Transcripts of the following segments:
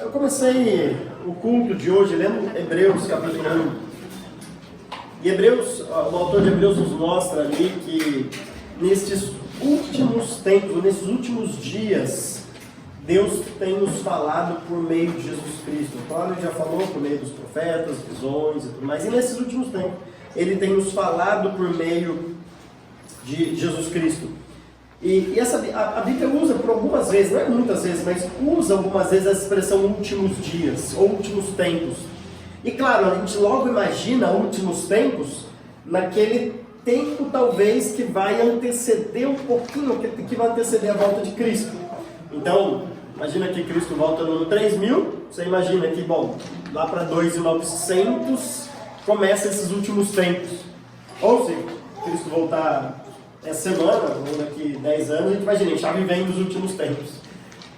Eu comecei o culto de hoje lendo Hebreus capítulo 1. E Hebreus, o autor de Hebreus nos mostra ali que nestes últimos tempos, nesses últimos dias, Deus tem nos falado por meio de Jesus Cristo. Paulo já falou por meio dos profetas, visões e tudo mais. E nesses últimos tempos, ele tem nos falado por meio de Jesus Cristo. E a Bíblia usa por algumas vezes, não é muitas vezes, mas usa algumas vezes a expressão últimos dias, ou últimos tempos. E claro, a gente logo imagina últimos tempos, naquele tempo talvez que vai anteceder um pouquinho, que vai anteceder a volta de Cristo. Então, imagina que Cristo volta no ano 3000, você imagina que, bom, lá para 2900 começa esses últimos tempos. Ou se Cristo voltar essa semana, ou daqui 10 anos, a gente imagina, a gente está vivendo os últimos tempos.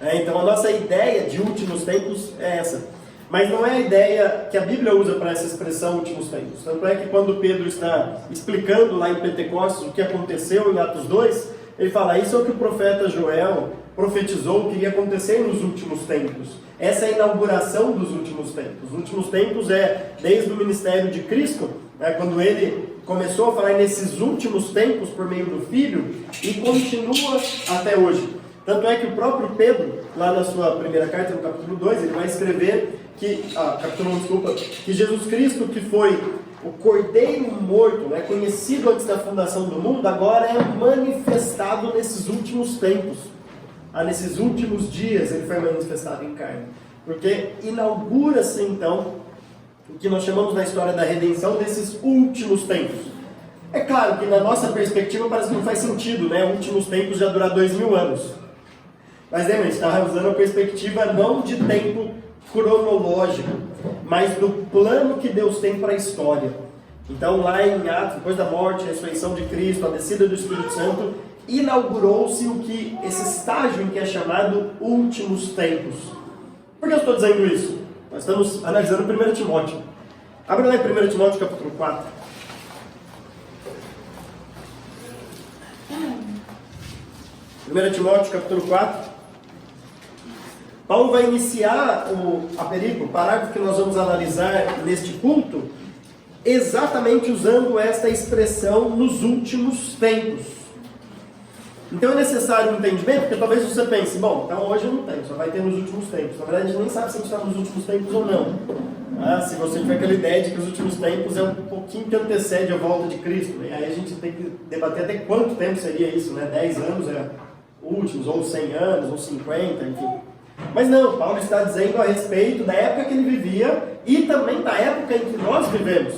Então a nossa ideia de últimos tempos é essa. Mas não é a ideia que a Bíblia usa para essa expressão últimos tempos. Tanto é que quando Pedro está explicando lá em Pentecostes o que aconteceu em Atos 2, ele fala, isso é o que o profeta Joel profetizou que iria acontecer nos últimos tempos. Essa é a inauguração dos últimos tempos. Os últimos tempos é desde o ministério de Cristo, quando ele começou a falar nesses últimos tempos por meio do Filho e continua até hoje. Tanto é que o próprio Pedro, lá na sua primeira carta, no capítulo 2, ele vai escrever que Jesus Cristo, que foi o Cordeiro morto, conhecido antes da fundação do mundo, agora é manifestado nesses últimos tempos. Nesses últimos dias ele foi manifestado em carne. Porque inaugura-se então o que nós chamamos na história da redenção desses últimos tempos. É claro que na nossa perspectiva parece que não faz sentido, últimos tempos já durar 2000 anos. Mas a gente está usando a perspectiva não de tempo cronológico, mas do plano que Deus tem para a história. Então lá em Atos, depois da morte, a ressurreição de Cristo, a descida do Espírito Santo, inaugurou-se esse estágio em que é chamado últimos tempos. Por que eu estou dizendo isso? Nós estamos analisando 1 Timóteo. Abre lá em 1 Timóteo capítulo 4. 1 Timóteo capítulo 4. Paulo vai iniciar o parágrafo que nós vamos analisar neste culto, exatamente usando esta expressão nos últimos tempos. Então é necessário um entendimento, porque talvez você pense, bom, então hoje não tem, só vai ter nos últimos tempos. Na verdade a gente nem sabe se a gente está nos últimos tempos ou não. Se você tiver aquela ideia de que os últimos tempos é um pouquinho que antecede a volta de Cristo, e aí a gente tem que debater até quanto tempo seria isso, 10 anos é últimos, ou 100 anos, ou 50, enfim. Mas não, Paulo está dizendo a respeito da época que ele vivia e também da época em que nós vivemos.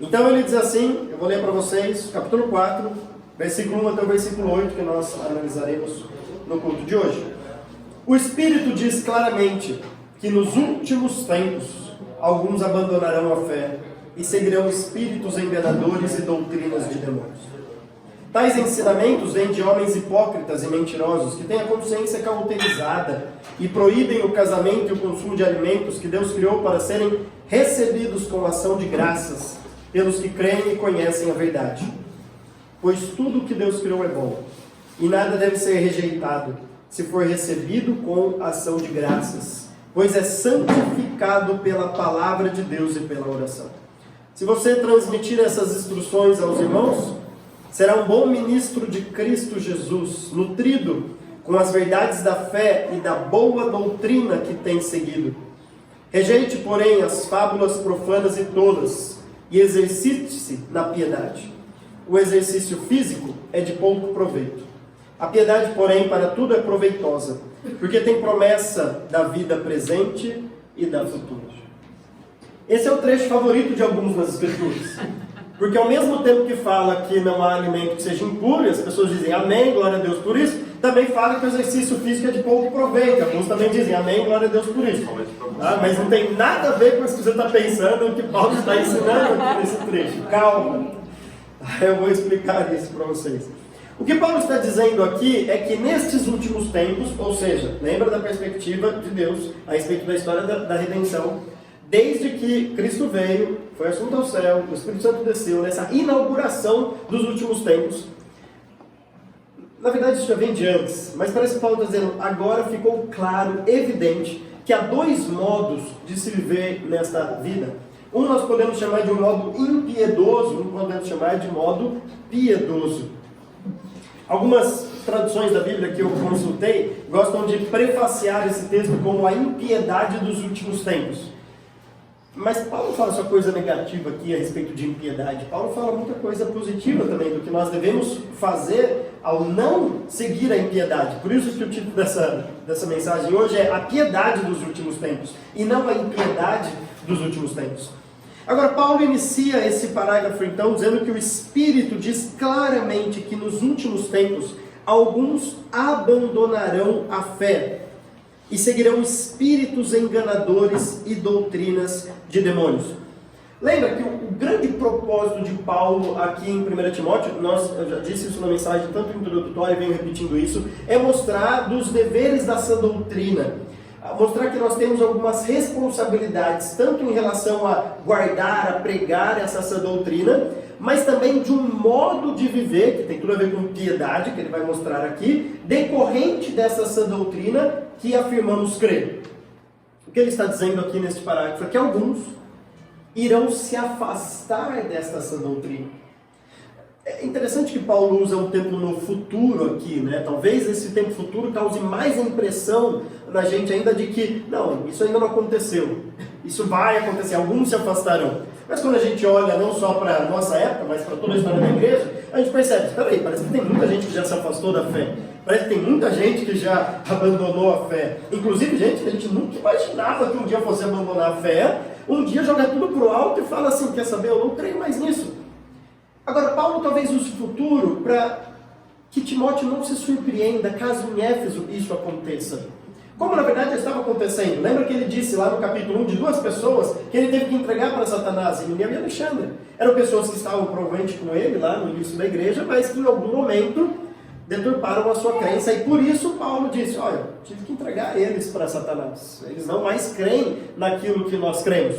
Então ele diz assim, eu vou ler para vocês, capítulo 4, versículo 1 até o versículo 8, que nós analisaremos no culto de hoje. O Espírito diz claramente que nos últimos tempos alguns abandonarão a fé e seguirão espíritos enganadores e doutrinas de demônios. Tais ensinamentos vêm de homens hipócritas e mentirosos que têm a consciência cauterizada e proíbem o casamento e o consumo de alimentos que Deus criou para serem recebidos com ação de graças pelos que creem e conhecem a verdade. Pois tudo o que Deus criou é bom, e nada deve ser rejeitado, se for recebido com ação de graças, pois é santificado pela palavra de Deus e pela oração. Se você transmitir essas instruções aos irmãos, será um bom ministro de Cristo Jesus, nutrido com as verdades da fé e da boa doutrina que tem seguido. Rejeite, porém, as fábulas profanas e tolas, e exercite-se na piedade. O exercício físico é de pouco proveito. A piedade, porém, para tudo é proveitosa, porque tem promessa da vida presente e da futura. Esse é o trecho favorito de alguns nas Escrituras. Porque ao mesmo tempo que fala que não há alimento que seja impuro, e as pessoas dizem amém, glória a Deus por isso, também fala que o exercício físico é de pouco proveito. Alguns também dizem amém, glória a Deus por isso. Mas não tem nada a ver com isso que você está pensando, o que Paulo está ensinando aqui nesse trecho. Calma. Eu vou explicar isso para vocês. O que Paulo está dizendo aqui é que nestes últimos tempos, ou seja, lembra da perspectiva de Deus a respeito da história da redenção, desde que Cristo veio, foi assunto ao céu, o Espírito Santo desceu, nessa inauguração dos últimos tempos. Na verdade isso já vem de antes, mas parece que Paulo está dizendo, agora ficou claro, evidente, que há dois modos de se viver nesta vida. Um nós podemos chamar de um modo impiedoso, um podemos chamar de modo piedoso. Algumas traduções da Bíblia que eu consultei gostam de prefaciar esse texto como a impiedade dos últimos tempos. Mas Paulo fala só coisa negativa aqui a respeito de impiedade. Paulo fala muita coisa positiva também do que nós devemos fazer ao não seguir a impiedade. Por isso que o título dessa mensagem hoje é a piedade dos últimos tempos e não a impiedade dos últimos tempos. Agora, Paulo inicia esse parágrafo então dizendo que o Espírito diz claramente que nos últimos tempos alguns abandonarão a fé e seguirão espíritos enganadores e doutrinas de demônios. Lembra que o grande propósito de Paulo aqui em 1 Timóteo, eu já disse isso na mensagem tanto introdutória e venho repetindo isso, é mostrar dos deveres da sã doutrina, mostrar que nós temos algumas responsabilidades, tanto em relação a guardar, a pregar essa sã doutrina, mas também de um modo de viver, que tem tudo a ver com piedade, que ele vai mostrar aqui, decorrente dessa sã doutrina que afirmamos crer. O que ele está dizendo aqui neste parágrafo é que alguns irão se afastar desta sã doutrina. É interessante que Paulo usa um tempo no futuro aqui, né? Talvez esse tempo futuro cause mais impressão na gente ainda de que, não, isso ainda não aconteceu. Isso vai acontecer, alguns se afastarão. Mas quando a gente olha não só para a nossa época, mas para toda a história da igreja, a gente percebe, peraí, parece que tem muita gente que já se afastou da fé. Parece que tem muita gente que já abandonou a fé. Inclusive gente que a gente nunca imaginava que um dia fosse abandonar a fé, um dia joga tudo para o alto e fala assim, quer saber, eu não creio mais nisso. Agora, Paulo talvez use o futuro para que Timóteo não se surpreenda caso em Éfeso isso aconteça. Como na verdade estava acontecendo. Lembra que ele disse lá no capítulo 1 de duas pessoas que ele teve que entregar para Satanás, Emineu e Alexandre. Eram pessoas que estavam provavelmente com ele lá no início da igreja, mas que em algum momento deturparam a sua crença. E por isso Paulo disse, olha, tive que entregar eles para Satanás. Eles não mais creem naquilo que nós cremos.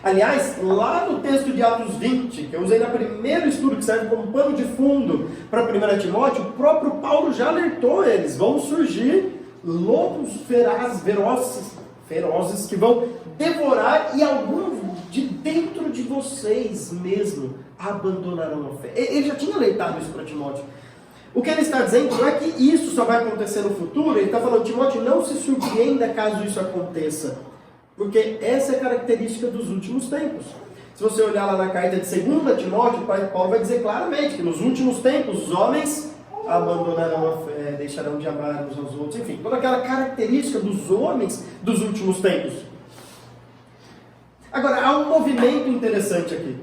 Aliás, lá no texto de Atos 20, que eu usei no primeiro estudo, que serve como pano de fundo para 1 Timóteo, o próprio Paulo já alertou eles, vão surgir lobos ferozes que vão devorar e alguns de dentro de vocês mesmo abandonarão a fé. Ele já tinha alertado isso para Timóteo. O que ele está dizendo não é que isso só vai acontecer no futuro, ele está falando, Timóteo, não se surpreenda caso isso aconteça. Porque essa é a característica dos últimos tempos. Se você olhar lá na carta de 2 Timóteo, Paulo vai dizer claramente que nos últimos tempos os homens abandonarão a fé, deixarão de amar uns aos outros, enfim, toda aquela característica dos homens dos últimos tempos. Agora, há um movimento interessante aqui.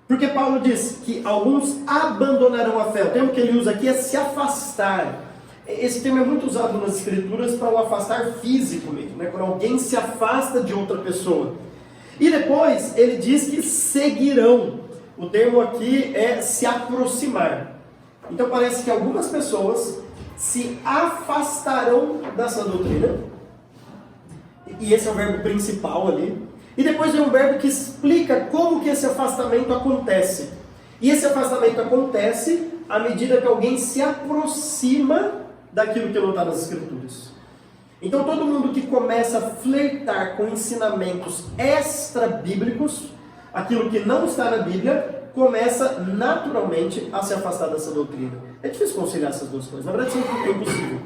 Porque Paulo diz que alguns abandonarão a fé. O termo que ele usa aqui é se afastar. Esse termo é muito usado nas escrituras para o afastar físico mesmo, né? Quando alguém se afasta de outra pessoa. E depois ele diz que seguirão. O termo aqui é se aproximar. Então parece que algumas pessoas se afastarão dessa doutrina. E esse é o verbo principal ali. E depois vem um verbo que explica como que esse afastamento acontece. E esse afastamento acontece à medida que alguém se aproxima daquilo que não está nas Escrituras. Então todo mundo que começa a flertar com ensinamentos extra-bíblicos, aquilo que não está na Bíblia, começa naturalmente a se afastar dessa doutrina. É difícil conciliar essas duas coisas, na verdade é impossível.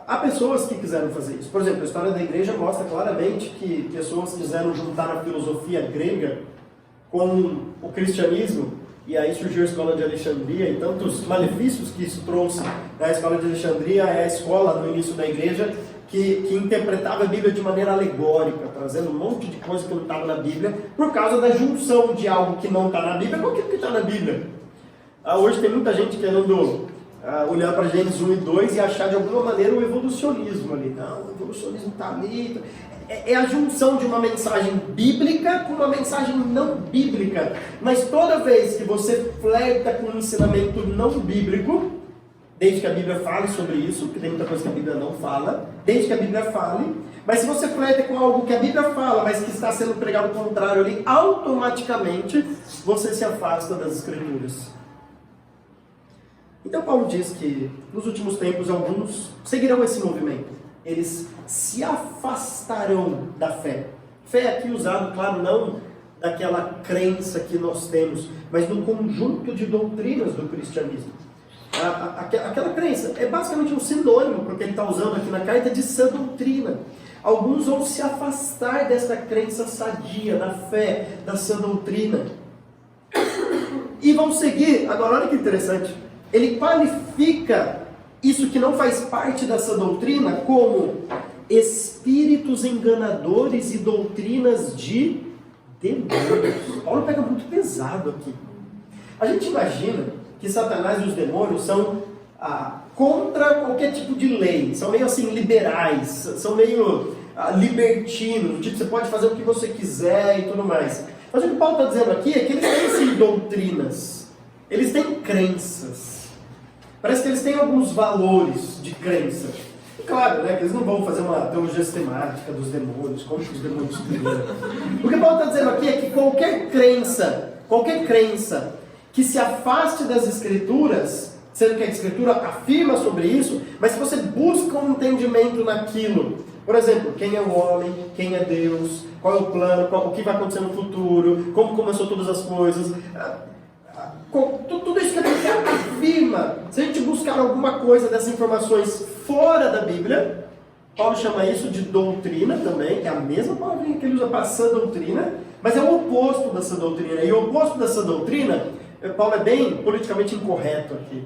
Há pessoas que quiseram fazer isso. Por exemplo, a história da igreja mostra claramente que pessoas quiseram juntar a filosofia grega com o cristianismo, e aí surgiu a escola de Alexandria e tantos malefícios que isso trouxe. A escola de Alexandria é a escola no início da igreja que interpretava a Bíblia de maneira alegórica, trazendo um monte de coisa que não estava na Bíblia, por causa da junção de algo que não está na Bíblia com aquilo que está na Bíblia. Hoje tem muita gente querendo olhar para Gênesis 1 e 2 e achar de alguma maneira o evolucionismo ali. Não, o evolucionismo está ali. É a junção de uma mensagem bíblica com uma mensagem não bíblica. Mas toda vez que você flerta com um ensinamento não bíblico, desde que a Bíblia fale sobre isso, porque tem muita coisa que a Bíblia não fala, desde que a Bíblia fale, mas se você flerta com algo que a Bíblia fala, mas que está sendo pregado ao contrário ali, automaticamente você se afasta das Escrituras. Então Paulo diz que nos últimos tempos alguns seguirão esse movimento. eles se afastarão da fé. Fé aqui usado, claro, não daquela crença que nós temos, mas do conjunto de doutrinas do cristianismo. Aquela crença é basicamente um sinônimo, porque ele está usando aqui na carta, de sã doutrina. Alguns vão se afastar dessa crença sadia, da fé, da sã doutrina. E vão seguir, agora olha que interessante, ele qualifica isso que não faz parte dessa doutrina como espíritos enganadores e doutrinas de demônios. Paulo pega muito pesado aqui. A gente imagina que Satanás e os demônios são contra qualquer tipo de lei, são meio assim liberais, são meio libertinos, tipo, você pode fazer o que você quiser e tudo mais. Mas o que Paulo está dizendo aqui é que eles têm sim doutrinas, eles têm crenças, parece que eles têm alguns valores de crença. E claro, né, que eles não vão fazer uma teologia sistemática dos demônios, como que os demônios criam. O que Paulo está dizendo aqui é que qualquer crença que se afaste das Escrituras, sendo que a Escritura afirma sobre isso, mas se você busca um entendimento naquilo, por exemplo, quem é o homem, quem é Deus, qual é o plano, o que vai acontecer no futuro, como começou todas as coisas, tudo isso que a Bíblia afirma, se a gente buscar alguma coisa dessas informações fora da Bíblia, Paulo chama isso de doutrina também, é a mesma palavrinha que ele usa para sã doutrina, mas é o oposto dessa doutrina, e o oposto dessa doutrina, Paulo é bem politicamente incorreto aqui.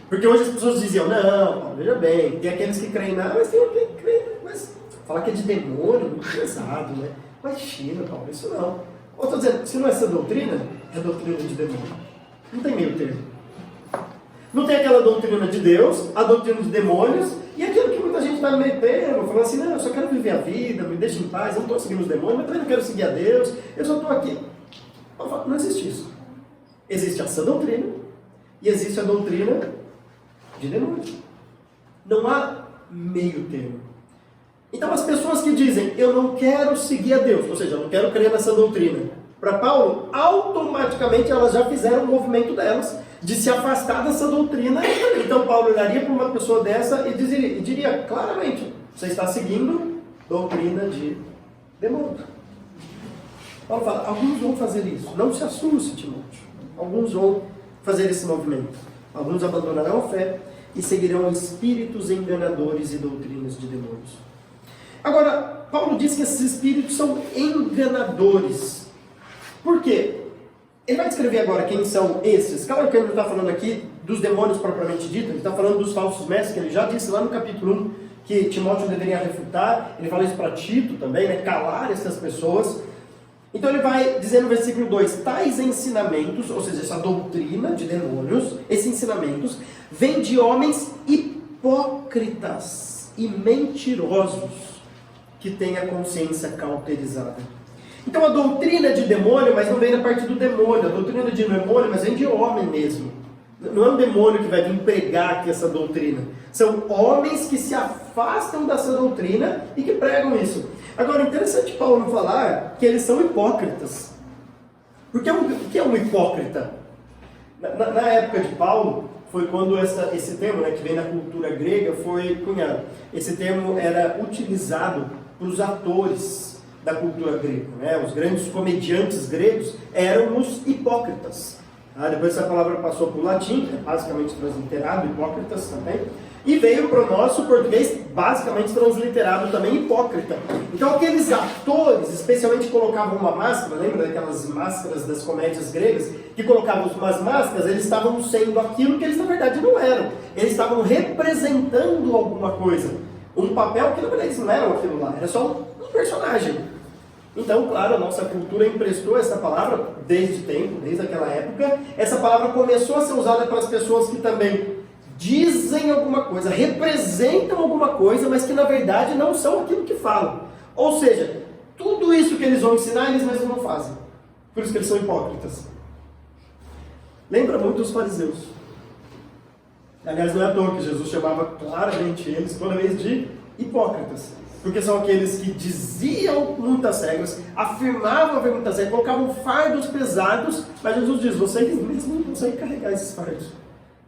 Porque hoje as pessoas diziam, não, Paulo, veja bem, tem aqueles que creem nada, mas tem alguém que crê, mas falar que é de demônio, muito pesado, né? Imagina, Paulo, isso não. Eu estou dizendo, se não é essa doutrina, é doutrina de demônio. Não tem meio termo. Não tem aquela doutrina de Deus, a doutrina de demônios, e aquilo que muita gente está no meio termo, falando assim, não, eu só quero viver a vida, me deixa em paz, eu não estou seguindo os demônios, mas também não quero seguir a Deus, eu só estou aqui. Paulo fala, não existe isso. Existe essa doutrina e existe a doutrina de demônios. Não há meio termo. Então as pessoas que dizem, eu não quero seguir a Deus, ou seja, eu não quero crer nessa doutrina, para Paulo, automaticamente elas já fizeram o movimento delas de se afastar dessa doutrina. Então Paulo olharia para uma pessoa dessa e diria claramente, você está seguindo doutrina de demônio. Paulo fala, alguns vão fazer isso, não se assuste, Timóteo. Alguns vão fazer esse movimento. Alguns abandonarão a fé e seguirão espíritos enganadores e doutrinas de demônios. Agora, Paulo diz que esses espíritos são enganadores. Por quê? Ele vai descrever agora quem são esses. Claro que ele não está falando aqui dos demônios propriamente dito, ele está falando dos falsos mestres, que ele já disse lá no capítulo 1 que Timóteo deveria refutar. Ele fala isso para Tito também, né? Calar essas pessoas. Então ele vai dizer no versículo 2, tais ensinamentos, ou seja, essa doutrina de demônios, esses ensinamentos, vêm de homens hipócritas e mentirosos, que têm a consciência cauterizada. Então a doutrina de demônio, mas não vem da parte do demônio, a doutrina de demônio, mas vem de homem mesmo. Não é um demônio que vai vir pregar aqui essa doutrina. São homens que se afastam dessa doutrina e que pregam isso. Agora, é interessante Paulo falar que eles são hipócritas. Porque o que é um hipócrita? Na época de Paulo, foi quando esse termo, né, que vem da cultura grega, foi cunhado. Esse termo era utilizado para os atores da cultura grega. Né? Os grandes comediantes gregos eram os hipócritas. Depois essa palavra passou para o latim, é basicamente transliterado, hipócritas também. E veio para o nosso português, basicamente transliterado também, hipócrita. Então aqueles atores, especialmente colocavam uma máscara, lembra daquelas máscaras das comédias gregas? Que colocavam umas máscaras, eles estavam sendo aquilo que eles na verdade não eram. Eles estavam representando alguma coisa. Um papel que na verdade eles não eram aquilo lá, era só um personagem. Então, claro, a nossa cultura emprestou essa palavra desde aquela época. Essa palavra começou a ser usada para as pessoas que também dizem alguma coisa, representam alguma coisa, mas que na verdade não são aquilo que falam. Ou seja, tudo isso que eles vão ensinar, eles mesmos não fazem. Por isso que eles são hipócritas. Lembra muito os fariseus. Aliás, não é à toa que Jesus chamava claramente eles toda vez de hipócritas. Porque são aqueles que diziam muitas regras, afirmavam haver muitas regras, colocavam fardos pesados, mas Jesus diz, vocês mesmos não conseguem carregar esses fardos.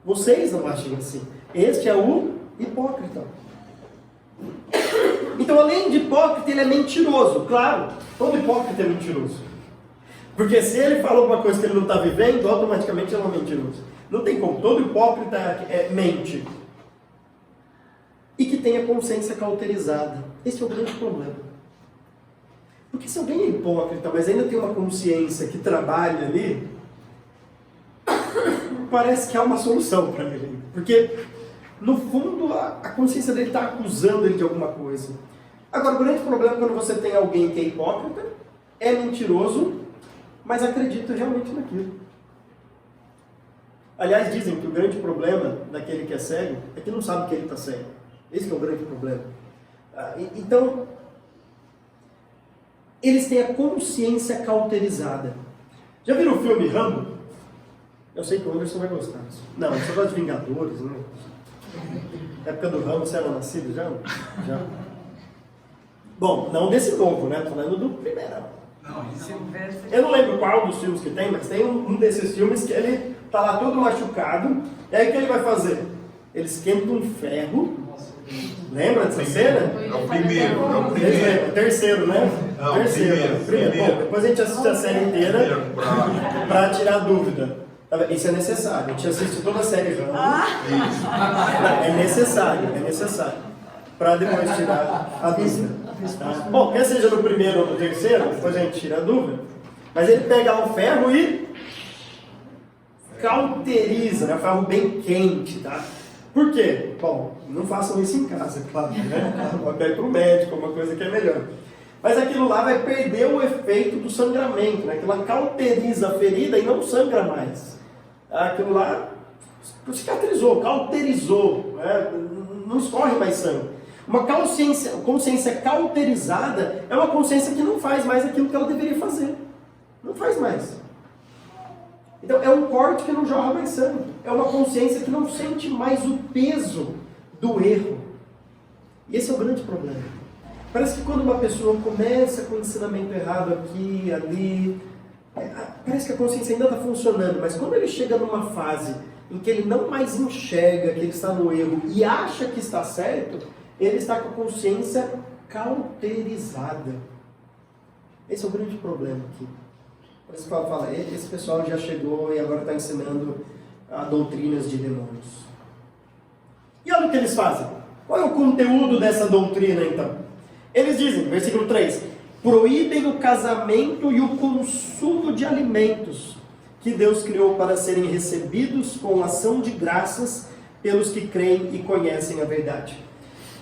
Vocês não agem assim. Este é o hipócrita. Então, além de hipócrita, ele é mentiroso. Claro, todo hipócrita é mentiroso. Porque se ele fala alguma coisa que ele não está vivendo, automaticamente ele é um mentiroso. Não tem como. Todo hipócrita mente. E que tenha consciência cauterizada. Esse é o grande problema. Porque se alguém é hipócrita, mas ainda tem uma consciência que trabalha ali, parece que há uma solução para ele. Porque, no fundo, a consciência dele está acusando ele de alguma coisa. Agora, o grande problema é quando você tem alguém que é hipócrita, é mentiroso, mas acredita realmente naquilo. Aliás, dizem que o grande problema daquele que é cego é que não sabe que ele está cego. Esse é o grande problema. Então, eles têm a consciência cauterizada. Já viram o filme Rambo? Eu sei que o Anderson vai gostar. Não, você gosta de Vingadores, né? Na época do Rambo, você era nascido já? Já. Bom, não desse novo, né? Estou falando do primeiro. Eu não lembro qual dos filmes que tem, mas tem um desses filmes que ele tá lá todo machucado. E aí o que ele vai fazer? Ele esquenta um ferro. Lembra dessa cena? É o primeiro. É o terceiro, né? Não, primeiro. Bom, depois a gente assiste a série inteira para tirar dúvida. Isso é necessário. A gente assiste toda a série Rambo. É necessário. Para depois tirar a dúvida. Tá? Bom, quer seja no primeiro ou no terceiro, depois a gente tira a dúvida. Mas ele pega lá o ferro e cauteriza, né? O ferro bem quente, tá? Por quê? Bom, não façam isso em casa, claro, né? Vai para o médico, uma coisa que é melhor. Mas aquilo lá vai perder o efeito do sangramento, né? Aquilo lá cauteriza a ferida e não sangra mais. Aquilo lá cicatrizou, cauterizou, né? Não escorre mais sangue. Uma consciência cauterizada é uma consciência que não faz mais aquilo que ela deveria fazer. Não faz mais. Então é um corte que não jorra mais sangue. É uma consciência que não sente mais o peso do erro. E esse é o grande problema. Parece que quando uma pessoa começa com o ensinamento errado aqui, ali, parece que a consciência ainda está funcionando, mas quando ele chega numa fase em que ele não mais enxerga que ele está no erro e acha que está certo, ele está com a consciência cauterizada. Esse é o grande problema aqui. Por isso que Paulo fala, esse pessoal já chegou e agora está ensinando doutrinas de demônios. E olha o que eles fazem. Qual é o conteúdo dessa doutrina então? Eles dizem, versículo 3, proíbem o casamento e o consumo de alimentos que Deus criou para serem recebidos com ação de graças pelos que creem e conhecem a verdade.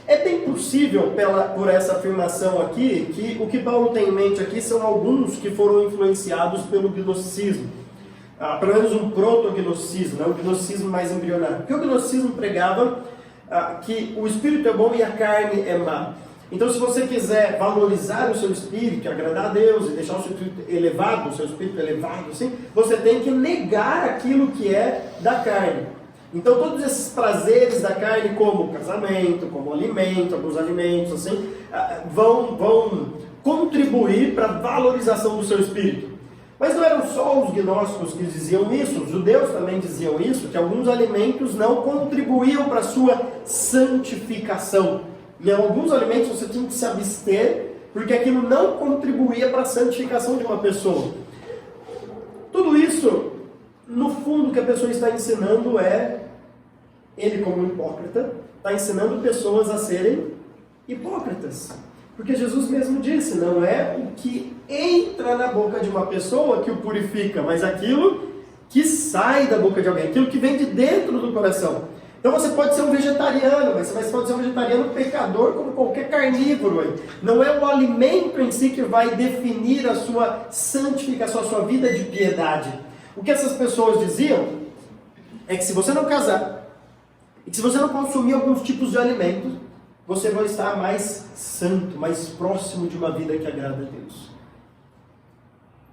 É bem possível, por essa afirmação aqui, que o que Paulo tem em mente aqui são alguns que foram influenciados pelo gnosticismo. Pelo menos um proto-gnosticismo, né? O gnosticismo mais embrionário. Porque o gnosticismo pregava que o espírito é bom e a carne é má. Então, se você quiser valorizar o seu espírito, agradar a Deus e deixar o seu espírito elevado, o seu espírito elevado, assim, você tem que negar aquilo que é da carne. Então, todos esses prazeres da carne, como o casamento, como o alimento, alguns alimentos, assim, vão contribuir para a valorização do seu espírito. Mas não eram só os gnósticos que diziam isso, os judeus também diziam isso, que alguns alimentos não contribuíam para a sua santificação. Em alguns alimentos você tinha que se abster, porque aquilo não contribuía para a santificação de uma pessoa. Tudo isso, no fundo, o que a pessoa está ensinando ele como hipócrita, está ensinando pessoas a serem hipócritas. Porque Jesus mesmo disse, não é o que entra na boca de uma pessoa que o purifica, mas aquilo que sai da boca de alguém, aquilo que vem de dentro do coração. Então você pode ser um vegetariano, mas você pode ser um vegetariano pecador como qualquer carnívoro. Não é o alimento em si que vai definir a sua santificação, a sua vida de piedade. O que essas pessoas diziam é que se você não casar, e que se você não consumir alguns tipos de alimentos, você vai estar mais santo, mais próximo de uma vida que agrada a Deus.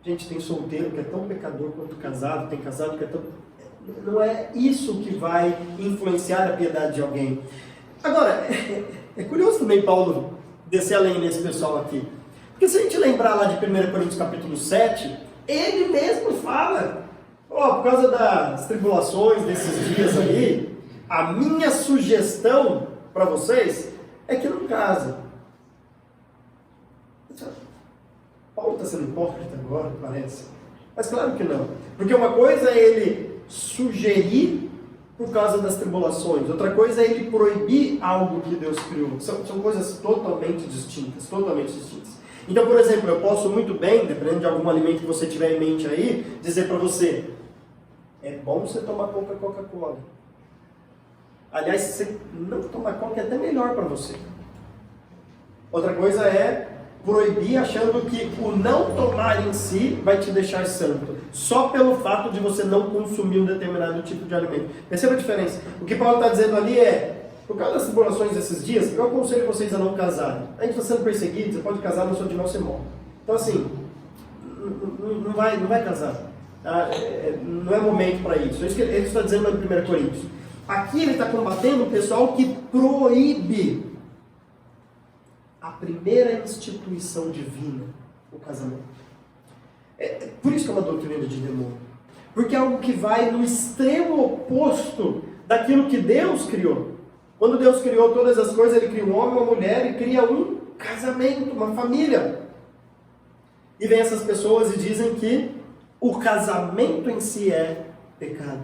Gente, tem solteiro que é tão pecador quanto casado, tem casado que é tão... Não é isso que vai influenciar a piedade de alguém. Agora, é curioso também Paulo descer além desse pessoal aqui. Porque se a gente lembrar lá de 1 Coríntios capítulo 7, ele mesmo fala, por causa das tribulações desses dias aí, a minha sugestão para vocês é que não casem. Paulo está sendo hipócrita agora, parece. Mas claro que não. Porque uma coisa é ele sugerir por causa das tribulações. Outra coisa é ele proibir algo que Deus criou. São coisas totalmente distintas, totalmente distintas. Então, por exemplo, eu posso muito bem, dependendo de algum alimento que você tiver em mente aí, dizer para você, é bom você tomar Coca-Cola. Aliás, se você não tomar Coca, é até melhor para você. Outra coisa é proibir achando que o não tomar em si vai te deixar santo, só pelo fato de você não consumir um determinado tipo de alimento. Perceba a diferença. O que Paulo está dizendo ali é, por causa das tribulações desses dias, eu aconselho vocês a não casarem. A gente está sendo perseguido, você pode casar, no seu de não você morre. Então assim, não vai casar. Tá? Não é momento para isso. É isso que ele está dizendo em 1 Coríntios. Aqui ele está combatendo o pessoal que proíbe a primeira instituição divina, o casamento. Por isso que é uma doutrina de demônio. Porque é algo que vai no extremo oposto daquilo que Deus criou. Quando Deus criou todas as coisas, Ele cria um homem, uma mulher e cria um casamento, uma família. E vem essas pessoas e dizem que o casamento em si é pecado.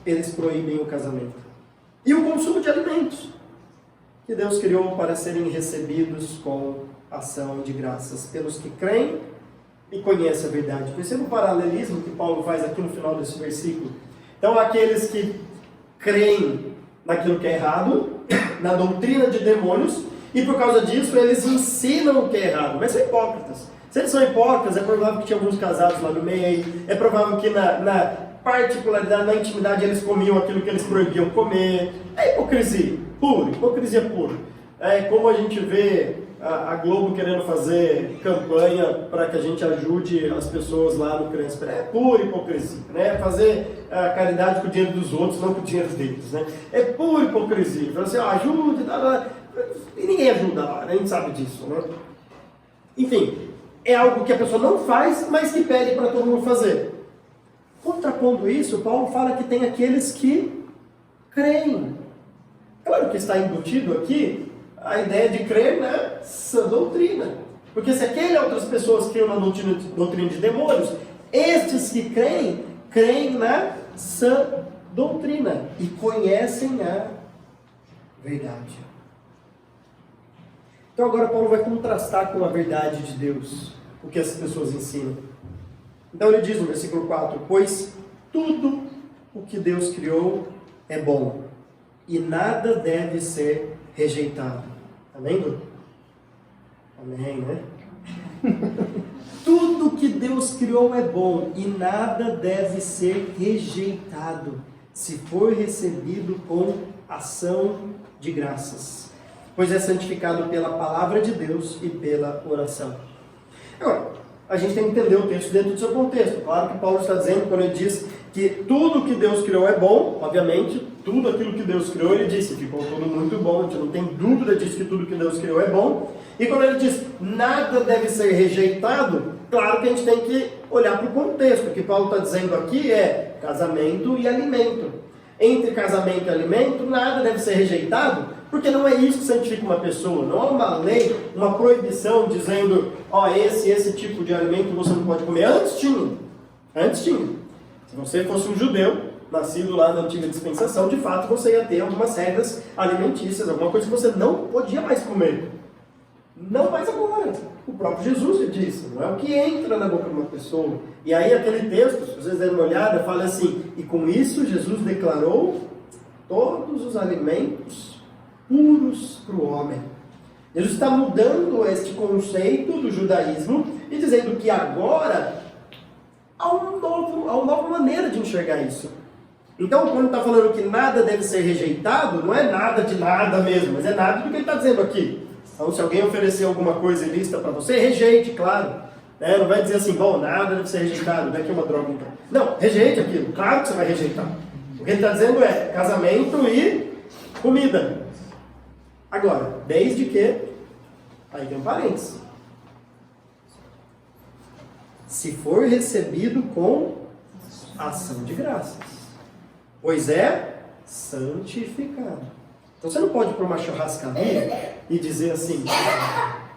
Eles proíbem o casamento. E o consumo de alimentos, que Deus criou para serem recebidos com ação de graças pelos que creem e conhecem a verdade. Perceba o paralelismo que Paulo faz aqui no final desse versículo. Então, aqueles que creem naquilo que é errado, na doutrina de demônios, e por causa disso eles ensinam o que é errado, mas são hipócritas. Se eles são hipócritas, é provável que tinha alguns casados lá no meio, é provável que na particularidade, na intimidade, eles comiam aquilo que eles proibiam comer. É hipocrisia pura. É como a gente vê a Globo querendo fazer campanha para que a gente ajude as pessoas lá no Cresper. É pura hipocrisia, né? Fazer caridade com o dinheiro dos outros, não com o dinheiro deles, né? É pura hipocrisia. Fala assim, ajude, e ninguém ajuda lá, né? A gente sabe disso, né? Enfim, é algo que a pessoa não faz, mas que pede para todo mundo fazer. Contrapondo isso, Paulo fala que tem aqueles que creem. Claro que está embutido aqui a ideia de crer na sã doutrina. Porque se aquelas outras pessoas criam na doutrina de demônios, estes que creem na sã doutrina e conhecem a verdade. Então agora Paulo vai contrastar com a verdade de Deus, o que essas pessoas ensinam. Então ele diz no versículo 4, pois tudo o que Deus criou é bom, e nada deve ser rejeitado. Amém, Dudu? Amém, né? Tudo que Deus criou é bom, e nada deve ser rejeitado, se for recebido com ação de graças, pois é santificado pela palavra de Deus e pela oração. Agora, a gente tem que entender o texto dentro do seu contexto. Claro que Paulo está dizendo, quando ele diz que tudo que Deus criou é bom, obviamente, tudo aquilo que Deus criou, ele disse, ficou tudo muito bom, a gente não tem dúvida disso que tudo que Deus criou é bom. E quando ele diz, nada deve ser rejeitado, claro que a gente tem que olhar para o contexto. O que Paulo está dizendo aqui é casamento e alimento. Entre casamento e alimento, nada deve ser rejeitado, porque não é isso que santifica uma pessoa. Não é uma lei, uma proibição dizendo, esse tipo de alimento você não pode comer. Antes tinha. Se você fosse um judeu, nascido lá na antiga dispensação, de fato você ia ter algumas regras alimentícias, alguma coisa que você não podia mais comer. Não mais agora. O próprio Jesus disse, não é o que entra na boca de uma pessoa. E aí aquele texto, se vocês derem uma olhada, fala assim, e com isso Jesus declarou todos os alimentos puros para o homem. Jesus está mudando este conceito do judaísmo e dizendo que agora há uma nova maneira de enxergar isso. Então, quando está falando que nada deve ser rejeitado, não é nada de nada mesmo, mas é nada do que ele está dizendo aqui. Então, se alguém oferecer alguma coisa ilícita para você, rejeite, claro. Não vai dizer assim, bom, nada deve ser rejeitado, daqui é uma droga então. Não, rejeite aquilo, claro que você vai rejeitar. O que ele está dizendo é casamento e comida. Agora, desde que, aí tem um parênteses, se for recebido com ação de graças, pois é santificado. Então você não pode ir para uma churrascaria e dizer assim,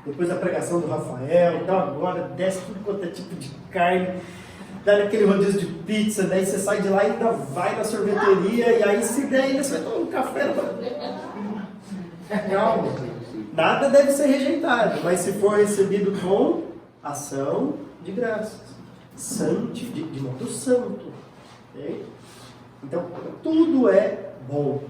depois da pregação do Rafael, então agora desce tudo quanto é tipo de carne, dá naquele rodízio de pizza, daí você sai de lá e ainda vai na sorveteria, e aí se der ainda você vai tomar um café. Calma, nada deve ser rejeitado, mas se for recebido com ação de graças, de modo santo. Okay? Então, tudo é bom,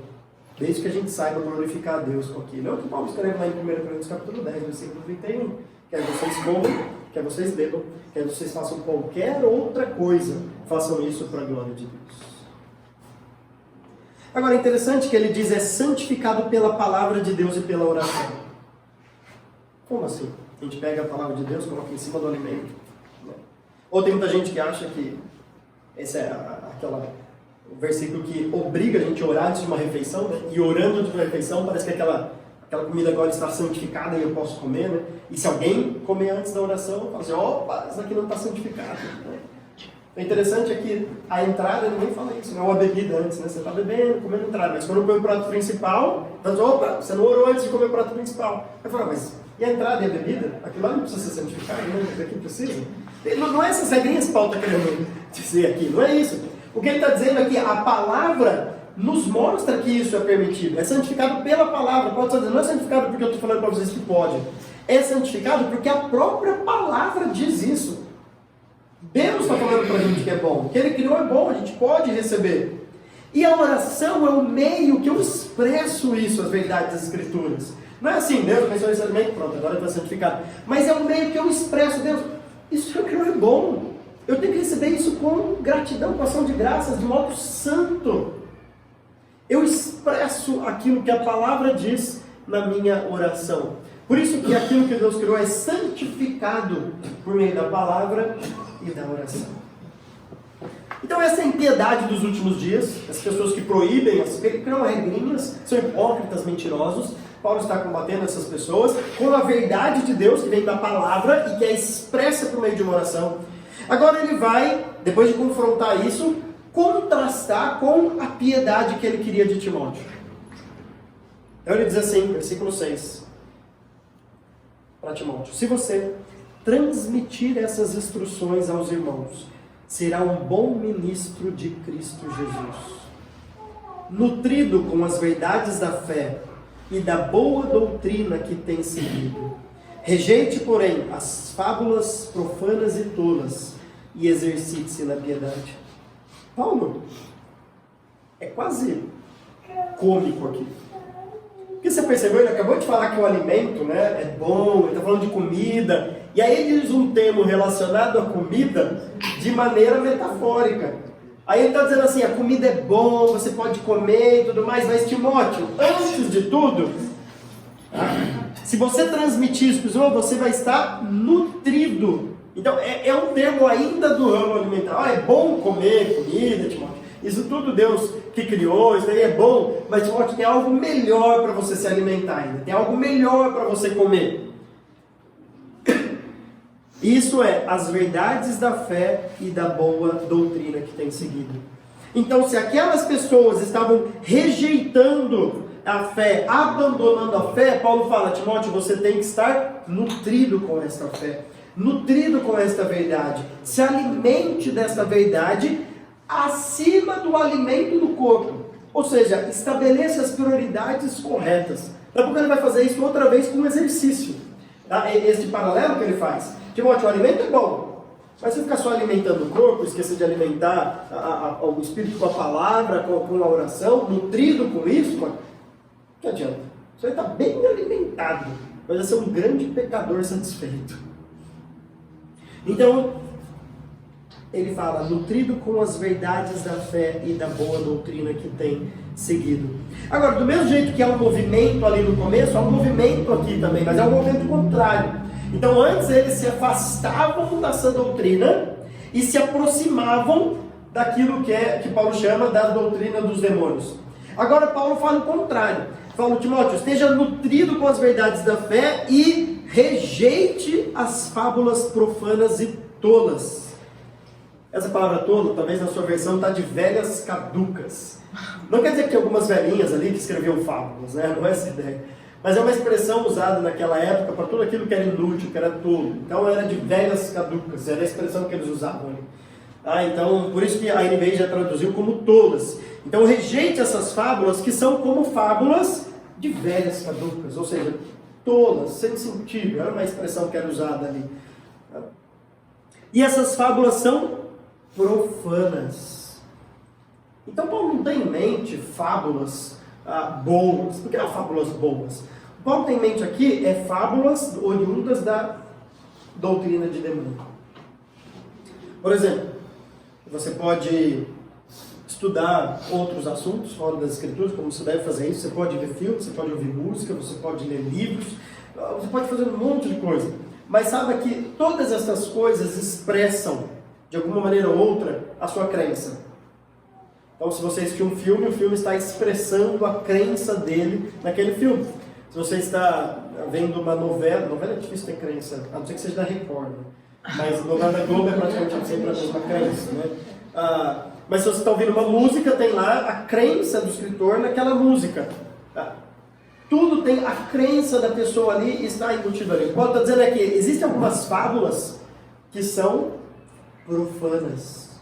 desde que a gente saiba glorificar a Deus com aquilo. É o que Paulo escreve lá em 1 Coríntios capítulo 10, versículo 31. Quer vocês comam, quer vocês bebam, quer vocês façam qualquer outra coisa, façam isso para a glória de Deus. Agora, é interessante que ele diz, é santificado pela palavra de Deus e pela oração. Como assim? A gente pega a palavra de Deus e coloca em cima do alimento. Ou tem muita gente que acha que esse é o versículo que obriga a gente a orar antes de uma refeição, né? E orando antes de uma refeição, parece que aquela comida agora está santificada e eu posso comer, né? E se alguém comer antes da oração, fala assim, opa, isso aqui não está santificado. Né? O interessante é que a entrada, ninguém fala isso, não é uma bebida antes, né? Você está bebendo, comendo entrada, mas quando põe o prato principal, então, opa, você não orou antes de comer o prato principal. Eu falo, mas e a entrada e a bebida? Aquilo lá não precisa ser santificado, né? Mas aqui precisa. Não é essas regrinhas que Paulo está querendo dizer aqui, não é isso. O que ele está dizendo aqui, a palavra nos mostra que isso é permitido. É santificado pela palavra. Paulo está dizendo, não é santificado porque eu estou falando para vocês que pode. É santificado porque a própria palavra diz isso. Deus está falando para a gente que é bom. O que Ele criou é bom, a gente pode receber. E a oração é o meio que eu expresso isso, as verdades das Escrituras. Não é assim, Deus pensou nesse alimento, pronto, agora está santificado. Mas é o meio que eu expresso, Deus, isso que eu criou é bom. Eu tenho que receber isso com gratidão, com ação de graças, de modo santo. Eu expresso aquilo que a palavra diz na minha oração. Por isso que aquilo que Deus criou é santificado por meio da palavra e da oração. Então essa é a impiedade dos últimos dias, as pessoas que proíbem, que criam regrinhas, são hipócritas, mentirosos. Paulo está combatendo essas pessoas com a verdade de Deus que vem da palavra e que é expressa por meio de uma oração. Agora ele vai, depois de confrontar isso, contrastar com a piedade que ele queria de Timóteo. Então ele diz assim, versículo 6, para Timóteo: se você transmitir essas instruções aos irmãos, será um bom ministro de Cristo Jesus, nutrido com as verdades da fé e da boa doutrina que tem seguido. Rejeite, porém, as fábulas profanas e tolas e exercite-se na piedade. Paulo é quase cômico aqui. Porque você percebeu, ele acabou de falar que o alimento, né, é bom, ele está falando de comida, e aí ele usa um termo relacionado à comida de maneira metafórica. Aí ele está dizendo assim, a comida é bom, você pode comer e tudo mais, mas Timóteo, antes de tudo, se você transmitir isso para os outros, você vai estar nutrido. Então é um termo ainda do ramo alimentar. É bom comer comida, Timóteo. Isso tudo Deus que criou, isso aí é bom, mas Timóteo, tem algo melhor para você se alimentar ainda, tem algo melhor para você comer. Isso é as verdades da fé e da boa doutrina que tem seguido. Então, se aquelas pessoas estavam rejeitando a fé, abandonando a fé, Paulo fala, Timóteo, você tem que estar nutrido com esta fé, nutrido com esta verdade. Se alimente desta verdade acima do alimento do corpo. Ou seja, estabeleça as prioridades corretas. Daqui a pouco ele vai fazer isso outra vez com exercício. Tá? Esse paralelo que ele faz. Timóteo, o alimento é bom, mas se ficar só alimentando o corpo, esquecer de alimentar o espírito com a palavra, com a oração, nutrido com isso, mano, que adianta? Você vai estar bem alimentado, mas vai ser um grande pecador satisfeito. Então, ele fala, nutrido com as verdades da fé e da boa doutrina que tem seguido. Agora, do mesmo jeito que há um movimento ali no começo, há um movimento aqui também, mas é um movimento contrário. Então, antes eles se afastavam dessa doutrina e se aproximavam daquilo que Paulo chama da doutrina dos demônios. Agora, Paulo fala o contrário. Fala, Timóteo, esteja nutrido com as verdades da fé e rejeite as fábulas profanas e tolas. Essa palavra tola, talvez na sua versão, está de velhas caducas. Não quer dizer que tem algumas velhinhas ali que escreviam fábulas, né? Não é essa ideia. Mas é uma expressão usada naquela época para tudo aquilo que era inútil, que era tolo. Então era de velhas caducas, era a expressão que eles usavam. Então, por isso que a NVI já traduziu como tolas. Então rejeite essas fábulas que são como fábulas de velhas caducas, ou seja, tolas, sem sentido. Era uma expressão que era usada ali. E essas fábulas são profanas. Então Paulo não tem em mente fábulas boas. Por que não fábulas boas? Paulo tem em mente aqui fábulas oriundas da doutrina de demônio. Por exemplo, você pode estudar outros assuntos fora das escrituras, como você deve fazer isso. Você pode ver filmes, você pode ouvir música, você pode ler livros, você pode fazer um monte de coisa. Mas saiba que todas essas coisas expressam, de alguma maneira ou outra, a sua crença. Então, se você assistir um filme, o filme está expressando a crença dele naquele filme. Se você está vendo uma novela é difícil ter crença, a não ser que seja da Record, né? Mas novela da Globo é praticamente sempre a mesma crença, né? Mas se você está ouvindo uma música, tem lá a crença do escritor naquela música. Tudo tem a crença da pessoa ali e está embutido ali. O que Paulo está dizendo é que existem algumas fábulas que são profanas,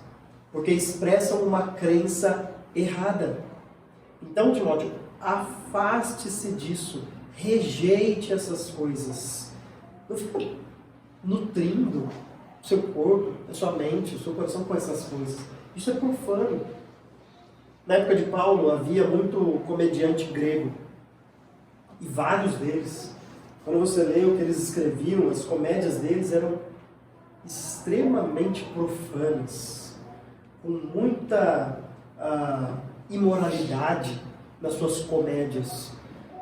porque expressam uma crença errada. Então, Timóteo, afaste-se disso, rejeite essas coisas. Não fica nutrindo o seu corpo, a sua mente, o seu coração com essas coisas. Isso é profano. Na época de Paulo havia muito comediante grego. E vários deles, quando você lê o que eles escreviam, as comédias deles eram extremamente profanas, com muita imoralidade nas suas comédias.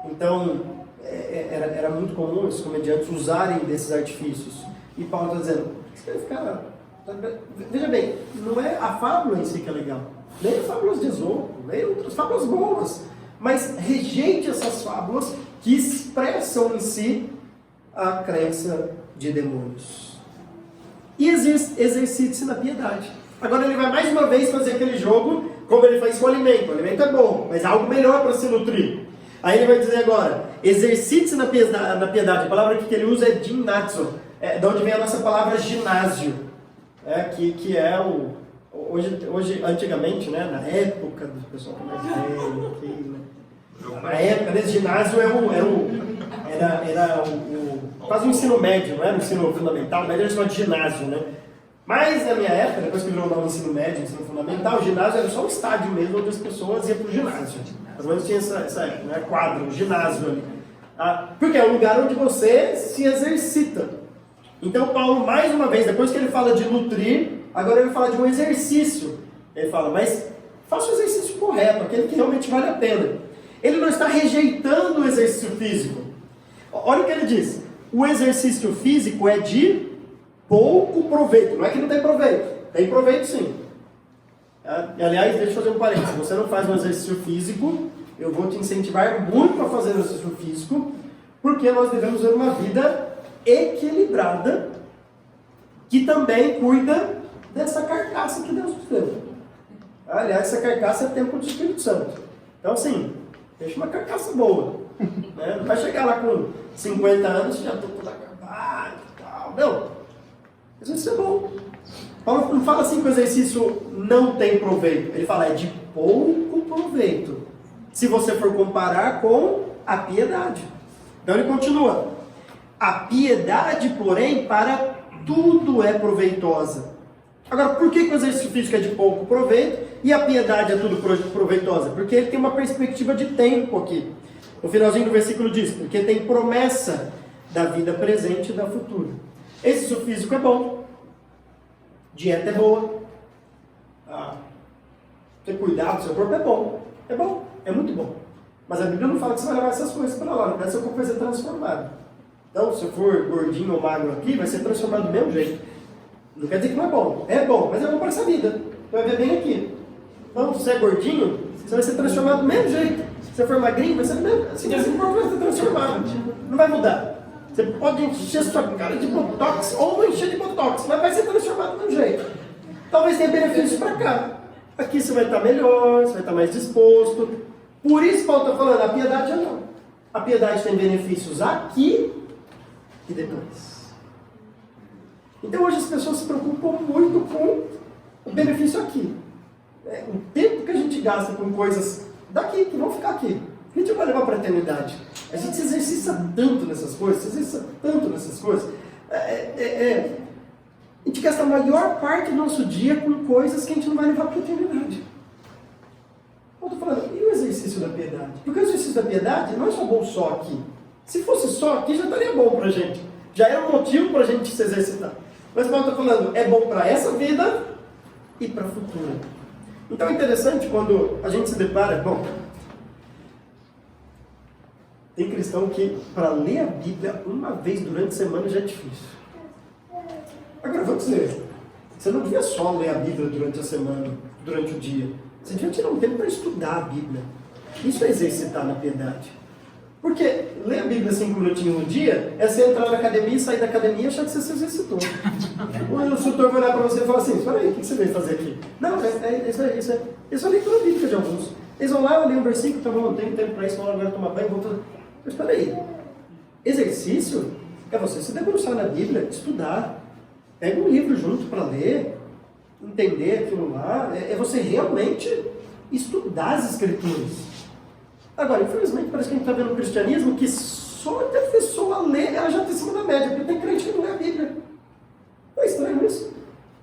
Então, era muito comum os comediantes usarem desses artifícios. E Paulo está dizendo, você vai ficar... Veja bem, não é a fábula em si que é legal, nem fábulas de Esopo, nem outras fábulas boas, mas rejeite essas fábulas que expressam em si a crença de demônios. E exercite-se na piedade. Agora ele vai mais uma vez fazer aquele jogo como ele faz com o alimento. O alimento é bom, mas há algo melhor para se nutrir. Aí ele vai dizer agora, exercite-se na piedade. A palavra que ele usa é gymnazo, de onde vem a nossa palavra ginásio, que é o... Hoje, antigamente, né, na época do pessoal que é mais velho, aqui, né, na época desse ginásio era quase um ensino médio, não era um ensino fundamental, mas era chamado de ginásio, né? Mas na minha época, depois que virou o nome ensino médio, ensino fundamental, o ginásio era só um estádio mesmo, onde as pessoas iam para o ginásio. Pelo menos tinha essa época, né? Quadro, ginásio ali. Porque é um lugar onde você se exercita. Então Paulo, mais uma vez, depois que ele fala de nutrir, agora ele fala de um exercício. Ele fala, mas faça o exercício correto, aquele que realmente vale a pena. Ele não está rejeitando o exercício físico. Olha o que ele diz. O exercício físico é de pouco proveito. Não é que não tem proveito. Tem proveito sim. Aliás, deixa eu fazer um parênteses. Se você não faz um exercício físico, eu vou te incentivar muito a fazer um exercício físico, porque nós devemos ter uma vida equilibrada, que também cuida dessa carcaça que Deus nos deu. Aliás, essa carcaça é templo do Espírito Santo. Então, assim, deixa uma carcaça boa. Né? Não vai chegar lá com 50 anos e já estou toda acabada e tal. Não. Exercício é bom. Paulo não fala assim que o exercício não tem proveito. Ele fala, é de pouco proveito. Se você for comparar com a piedade. Então ele continua. A piedade, porém, para tudo é proveitosa. Agora, por que o exercício físico é de pouco proveito e a piedade é tudo proveitosa? Porque ele tem uma perspectiva de tempo aqui. No finalzinho do versículo diz, porque tem promessa da vida presente e da futura. Exercício físico é bom. Dieta é boa. Ter cuidado do seu corpo é bom. É bom. É muito bom. Mas a Bíblia não fala que você vai levar essas coisas para lá. Não vai ser o corpo vai ser transformado. Então, se eu for gordinho ou magro aqui, vai ser transformado do mesmo jeito. Não quer dizer que não é bom, mas é bom para essa vida. Você vai ver bem aqui. Então, se você é gordinho, você vai ser transformado do mesmo jeito. Se você for magrinho, vai ser do mesmo. Assim o corpo vai ser transformado. Não vai mudar. Você pode encher sua cara de botox ou não encher de botox, mas vai ser transformado do mesmo jeito. Talvez tenha benefícios para cá. Aqui você vai estar melhor, você vai estar mais disposto. Por isso Paulo está falando, a piedade é não. A piedade tem benefícios aqui e depois. Então hoje as pessoas se preocupam muito com o benefício aqui. O tempo que a gente gasta com coisas daqui, que vão ficar aqui, a gente vai levar para a eternidade. A gente se exercita tanto nessas coisas, a gente gasta a maior parte do nosso dia com coisas que a gente não vai levar para a eternidade. Eu estou falando, e o exercício da piedade? Porque o exercício da piedade não é só bom só aqui. Se fosse só aqui, já estaria bom para a gente. Já era um motivo para a gente se exercitar. Mas Paulo está falando, é bom para essa vida e para a futura. Então é interessante quando a gente se depara, bom, tem cristão que para ler a Bíblia uma vez durante a semana já é difícil. Agora, vou dizer, você não devia só ler a Bíblia durante a semana, durante o dia. Você devia tirar um tempo para estudar a Bíblia. Isso é exercitar na piedade. Porque ler a Bíblia 5 minutinhos no dia é você entrar na academia e sair da academia e achar que você se exercitou. O instrutor vai olhar para você e falar assim, espera aí, o que você veio fazer aqui? Não, isso é leitura bíblica de alguns. Eles vão lá, eu li um versículo, tá bom, não tenho tempo para isso, vou agora tomar banho, vou fazer. Mas espera aí, exercício é você se debruçar na Bíblia, estudar. Pega um livro junto para ler, entender aquilo lá, é você realmente estudar as Escrituras. Agora, infelizmente, parece que a gente está vendo um cristianismo que só até a pessoa lê, ela já está em cima da média, porque tem crente que não lê a Bíblia. É estranho isso.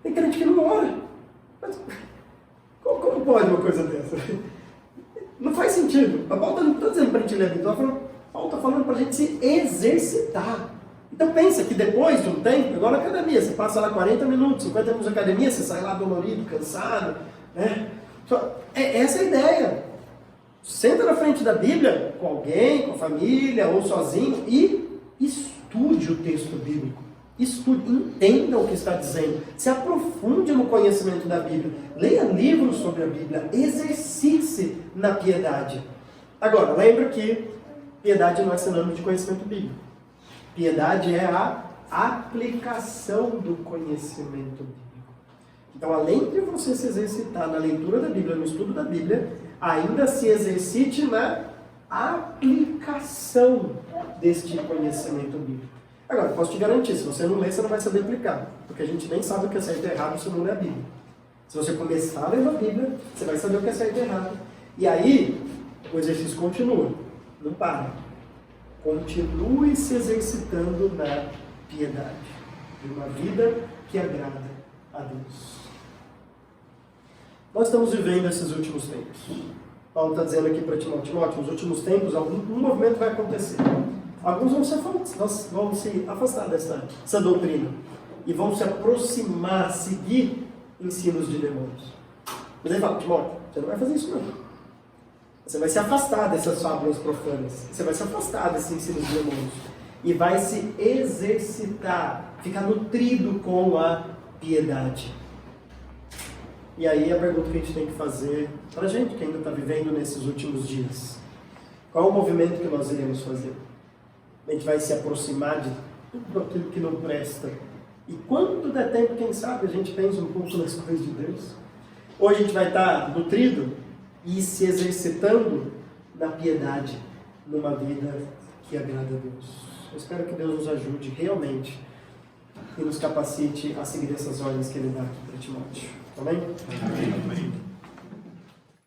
Tem crente que não ora. Mas como pode uma coisa dessa? Não faz sentido. Paulo não está dizendo para a gente ler a Bíblia, Paulo está falando para a gente se exercitar. Então pensa que depois de um tempo, igual na academia, você passa lá 40 minutos, 50 minutos de academia, você sai lá dolorido, cansado. Né? Essa é a ideia. Senta na frente da Bíblia, com alguém, com a família, ou sozinho, e estude o texto bíblico. Estude, entenda o que está dizendo. Se aprofunde no conhecimento da Bíblia. Leia livros sobre a Bíblia. Exercite-se na piedade. Agora, lembra que piedade não é sinônimo de conhecimento bíblico. Piedade é a aplicação do conhecimento bíblico. Então, além de você se exercitar na leitura da Bíblia, no estudo da Bíblia, ainda se exercite na aplicação deste conhecimento bíblico. Agora, posso te garantir, se você não ler, você não vai saber aplicar. Porque a gente nem sabe o que é certo e errado se não ler a Bíblia. Se você começar a ler a Bíblia, você vai saber o que é certo e errado. E aí, o exercício continua. Não para. Continue se exercitando na piedade. De uma vida que agrada a Deus. Nós estamos vivendo esses últimos tempos. Paulo está dizendo aqui para Timóteo, nos últimos tempos, um movimento vai acontecer. Alguns vão se afastar dessa doutrina e vão se aproximar, seguir ensinos de demônios. Mas ele fala, Timóteo, você não vai fazer isso não. Você vai se afastar dessas fábulas profanas. Você vai se afastar desses ensinos de demônios. E vai se exercitar, ficar nutrido com a piedade. E aí a pergunta que a gente tem que fazer para a gente que ainda está vivendo nesses últimos dias. Qual é o movimento que nós iremos fazer? A gente vai se aproximar de tudo aquilo que não presta. E quanto der tempo, quem sabe, a gente pensa um pouco nas coisas de Deus. Ou a gente vai estar nutrido e se exercitando na piedade, numa vida que agrada a Deus. Eu espero que Deus nos ajude realmente e nos capacite a seguir essas ordens que Ele dá aqui para Timóteo. Amém? Amém.